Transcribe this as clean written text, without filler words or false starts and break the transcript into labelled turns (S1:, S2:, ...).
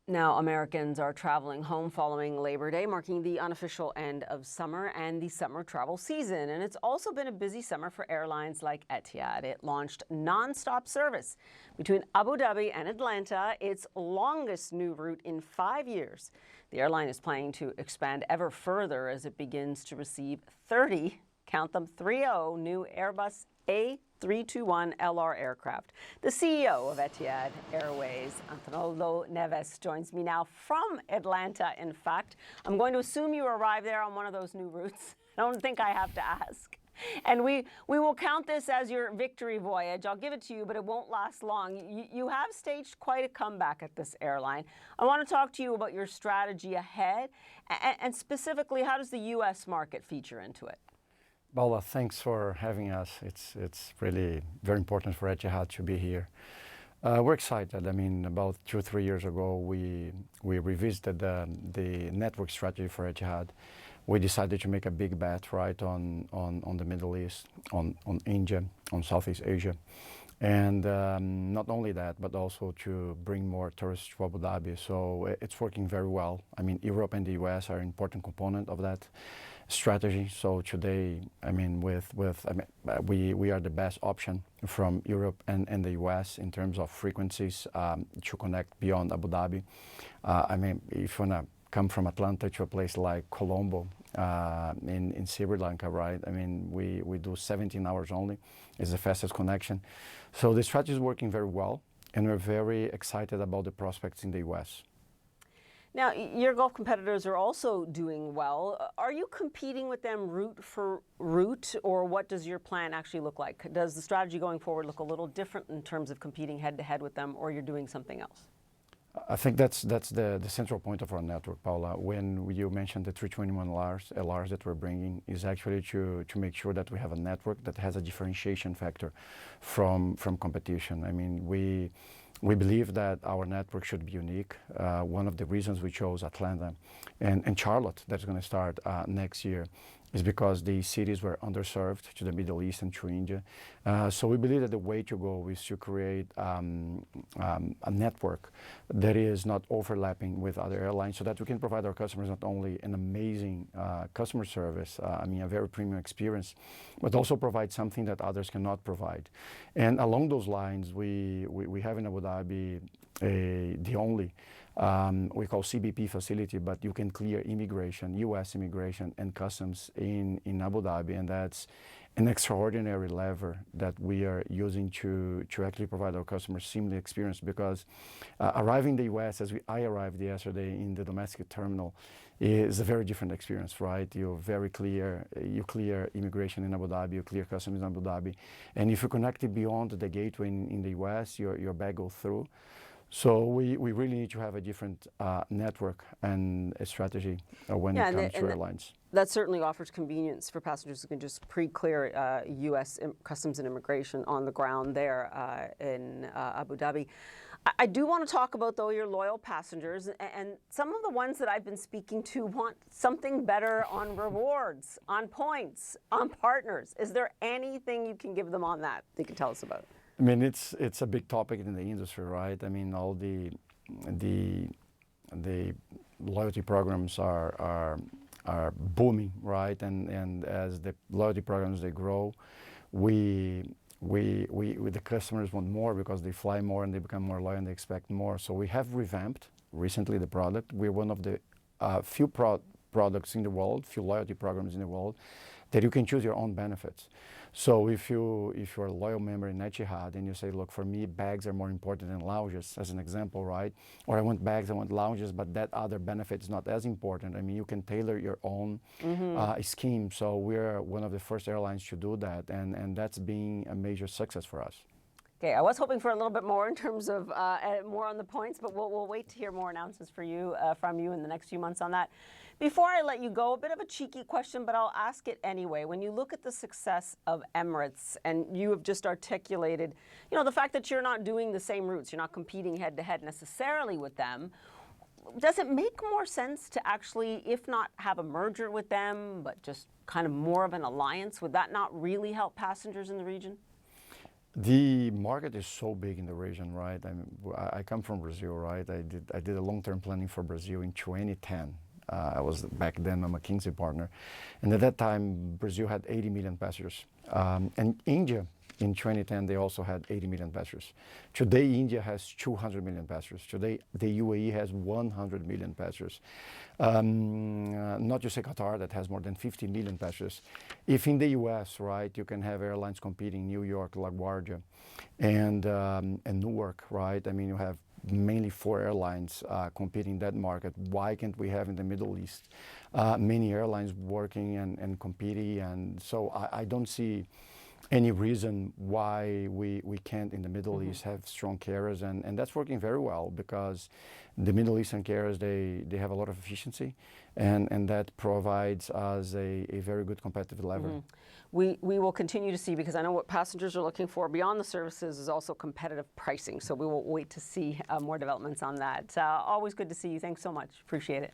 S1: Now, Americans are traveling home following Labor Day, marking the unofficial end of summer and the summer travel season. And it's also been a busy summer for airlines like Etihad. It launched nonstop service between Abu Dhabi and Atlanta, its longest new route in 5 years. The airline is planning to expand ever further as it begins to receive 30, count them, 30 new Airbus A321LR aircraft. The CEO of Etihad Airways, Antonoaldo Neves, joins me now from Atlanta, in fact. I'm going to assume you arrived there on one of those new routes. I don't think I have to ask. And we will count this as your victory voyage. I'll give it to you, but it won't last long. You have staged quite a comeback at this airline. I want to talk to you about your strategy ahead, and specifically, how does the U.S. market feature into it?
S2: Paula, thanks for having us. It's really very important for Etihad to be here. We're excited. I mean, about 2 or 3 years ago, we revisited the network strategy for Etihad. We decided to make a big bet, right, on the Middle East, on India, on Southeast Asia. And not only that, but also to bring more tourists to Abu Dhabi. So it's working very well. I mean, Europe and the US are an important component of that strategy. So today, I mean, we are the best option from Europe and the US in terms of frequencies to connect beyond Abu Dhabi. I mean, if you want to come from Atlanta to a place like Colombo in Sri Lanka, right? I mean, we do 17 hours only. It's the fastest connection. So the strategy is working very well, and we're very excited about the prospects in the US.
S1: Now, your Gulf competitors are also doing well. Are you competing with them route for route, or what does your plan actually look like? Does the strategy going forward look a little different in terms of competing head-to-head with them, or you're doing something else?
S2: I think that's the central point of our network, Paula. When you mentioned the 321 LRs that we're bringing, is actually to make sure that we have a network that has a differentiation factor from competition. I mean, we believe that our network should be unique. One of the reasons we chose Atlanta and Charlotte, that's going to start next year, is because the cities were underserved to the Middle East and to India. So we believe that the way to go is to create a network that is not overlapping with other airlines, so that we can provide our customers not only an amazing customer service, I mean, a very premium experience, but also provide something that others cannot provide. And along those lines, we have in Abu Dhabi the only we call CBP facility, but you can clear immigration, U.S. immigration and customs in Abu Dhabi, and that's an extraordinary lever that we are using to actually provide our customers seamless experience. Because arriving in the U.S., as I arrived yesterday in the domestic terminal, is a very different experience, right? You're very clear, you clear immigration in Abu Dhabi, you clear customs in Abu Dhabi, and if you connect it beyond the gateway in the U.S., your bag goes through. So we really need to have a different network and a strategy when it comes to airlines.
S1: That certainly offers convenience for passengers who can just pre-clear U.S. customs and immigration on the ground there in Abu Dhabi. I do want to talk about, though, your loyal passengers, and some of the ones that I've been speaking to want something better on rewards, on points, on partners. Is there anything you can give them on that you can tell us about?
S2: I mean, it's a big topic in the industry, right? I mean, all the loyalty programs are booming, right? And as the loyalty programs they grow, we the customers want more because they fly more and they become more loyal and they expect more. So we have revamped recently the product. We're one of the few products in the world, few loyalty programs in the world, that you can choose your own benefits. So if you're a loyal member in Etihad and you say, look, for me, bags are more important than lounges, as an example, right? Or I want bags, I want lounges, but that other benefit is not as important. I mean, you can tailor your own scheme. So we're one of the first airlines to do that, and that's been a major success for us.
S1: Okay, I was hoping for a little bit more in terms of more on the points, but we'll wait to hear more announcements from you in the next few months on that. Before I let you go, a bit of a cheeky question, but I'll ask it anyway. When you look at the success of Emirates, and you have just articulated, you know, the fact that you're not doing the same routes, you're not competing head-to-head necessarily with them, does it make more sense to actually, if not have a merger with them, but just kind of more of an alliance? Would that not really help passengers in the region?
S2: The market is so big in the region, right? I come from Brazil, right? I did a long-term planning for Brazil in 2010. I was back then a McKinsey partner, and at that time Brazil had 80 million passengers, and India in 2010 they also had 80 million passengers. Today India has 200 million passengers. Today the UAE has 100 million passengers. Not to say Qatar that has more than 50 million passengers. If in the US, right, you can have airlines competing New York, LaGuardia, and Newark, right? I mean, you have mainly 4 airlines competing in that market. Why can't we have in the Middle East many airlines working and competing? And so I don't see any reason why we can't in the Middle East have strong carriers, and that's working very well because the Middle Eastern carriers, they have a lot of efficiency, and that provides us a very good competitive lever.
S1: We will continue to see, because I know what passengers are looking for beyond the services is also competitive pricing. So we will wait to see more developments on that. Always good to see you. Thanks so much. Appreciate it.